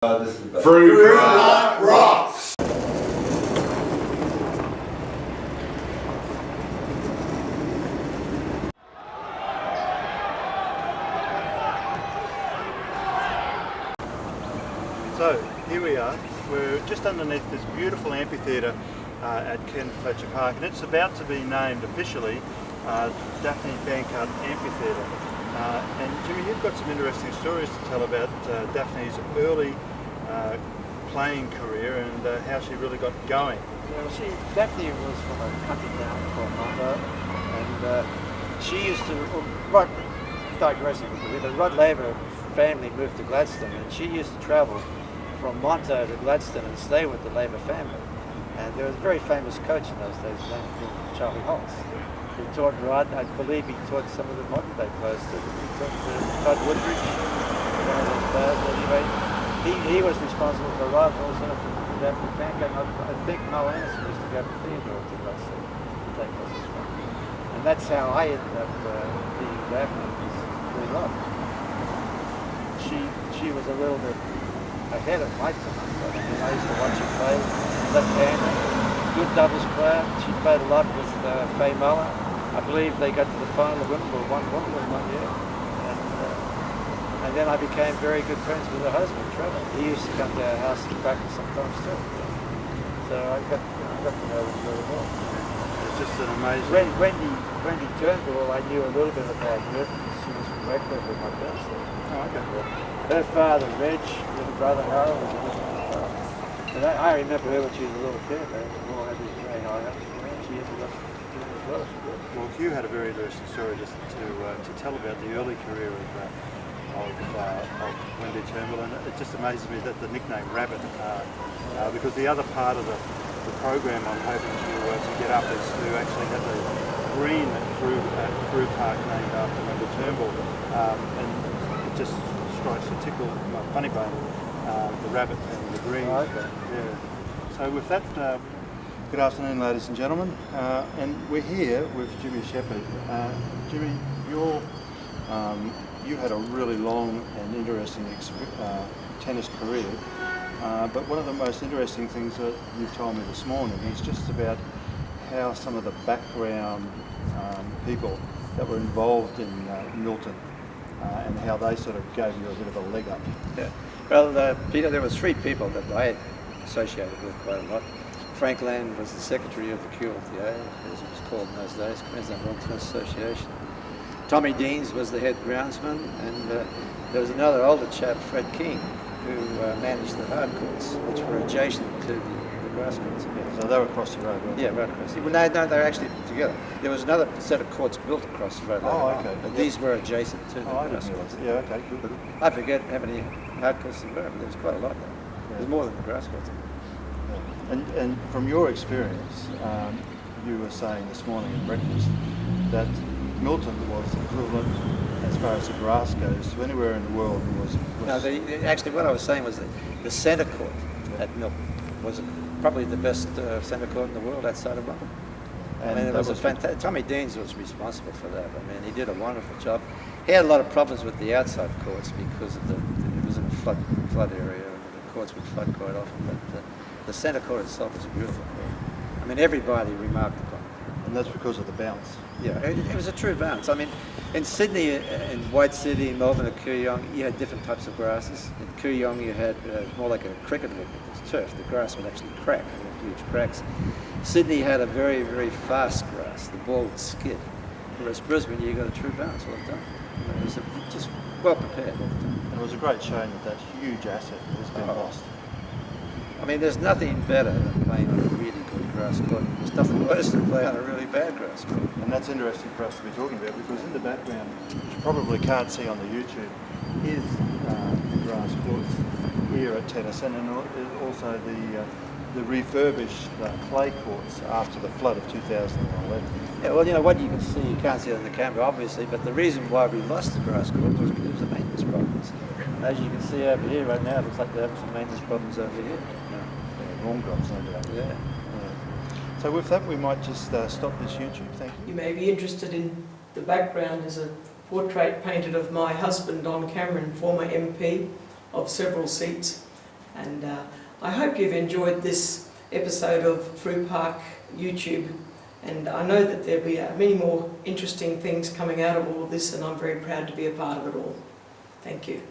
This is Frew rocks! So here we are, we're just underneath this beautiful amphitheatre at Ken Fletcher Park, and it's about to be named officially Daphne Bankard Amphitheatre. And Jimmy, you've got some interesting stories to tell about Daphne's early playing career and how she really got going. Yeah, Daphne was from a country town called Mondo, and she used to, digressing a bit, the Rod Laver family moved to Gladstone, and she used to travel from Monto to Gladstone and stay with the Laver family. And there was a very famous coach in those days named Charlie Holtz. He taught Rod, I believe he taught some of the modern day players too. He taught Todd Woodbridge, one of those players. Anyway, he was responsible for Rod also for Daphne Bankard. I think Mel Anderson used to go to Theodore to Gladstone to take lessons from him. And that's how I ended up being Daphne through Rod. She was a little bit ahead of my time. I mean, I used to watch her play left-hander, good doubles player. She played a lot with Faye Muller. I believe they got to the final of Wimbledon, won Wimbledon one year. And then I became very good friends with her husband, Trevor. He used to come to our house to practice sometimes too. So I got to know them very well. It's just an amazing... Wendy Turnbull, I knew a little bit about her. She was from Redcliffe with my parents. Oh, okay. Her father, Reg, little brother Harold, was a little father. And I remember her when she was a little kid. All had these very high ups. She ended up doing as well. Well, Hugh had a very interesting story just to tell about the early career of Wendy Turnbull, and it just amazes me that the nickname Rabbit, because the other part of the program I'm hoping to get up is to actually have the green at Frew Park named after Wendy Turnbull, and it just strikes a tickle in my funny bone, the rabbit and the green. Oh, okay. Yeah. So with that, good afternoon, ladies and gentlemen, and we're here with Jimmy Shepherd. Jimmy, you had a really long and interesting tennis career, but one of the most interesting things that you've told me this morning is just about how some of the background people that were involved in Milton and how they sort of gave you a bit of a leg up. Yeah. Well, Peter, there was three people that I associated with quite a lot. Frank Land was the secretary of the QLTA, as it was called in those days, Queensland Lawn Tennis Association. Tommy Deans was the head groundsman, and there was another older chap, Fred King, who managed the hard courts, which were adjacent to the grass courts. Yeah, so they were across the road, weren't they? Yeah, right across. Well, no, they were actually together. There was another set of courts built across the road. Oh, okay. But these were adjacent to the grass courts. Yeah, okay, good. I forget how many hard courts there were, but there was quite a lot there. Yeah. There was more than the grass courts. Yeah. And from your experience, you were saying this morning at breakfast that Milton was equivalent, as far as the grass goes, to anywhere in the world. No, actually what I was saying was that the centre court at Milton was probably the best centre court in the world outside of London. I mean, it was a fantastic. Tommy Deans was responsible for that. I mean, he did a wonderful job. He had a lot of problems with the outside courts because of it was in a flood area, and the courts would flood quite often. But the centre court itself was a beautiful court. I mean, everybody remarked upon it. And that's because of the bounce. Yeah, it was a true bounce. I mean, in Sydney, in White City, Melbourne, and Kooyong, you had different types of grasses. In Kooyong, you had more like a cricket league. It was turf. The grass would actually crack. There were huge cracks. Sydney had a very, very fast grass. The ball would skid. Whereas Brisbane, you got a true bounce all the time. It was just well prepared all the time. And it was a great shame that huge asset has been lost. I mean, there's nothing better than playing on a really good grass court. There's nothing worse than playing on a really bad grass court. And that's interesting for us to be talking about, because in the background, which you probably can't see on the YouTube, is the grass courts here at Tennyson, and also the refurbished clay courts after the flood of 2011. Yeah, well, you know what you can see, you can't see it on the camera obviously, but the reason why we lost the grass court was because of maintenance problems. As you can see over here right now, it looks like they're having some maintenance problems over here. Long drops over there. Yeah. So with that, we might just stop this YouTube. Thank you. You may be interested in the background is a portrait painted of my husband, Don Cameron, former MP of several seats, And I hope you've enjoyed this episode of Frew Park YouTube, and I know that there'll be many more interesting things coming out of all of this, and I'm very proud to be a part of it all. Thank you.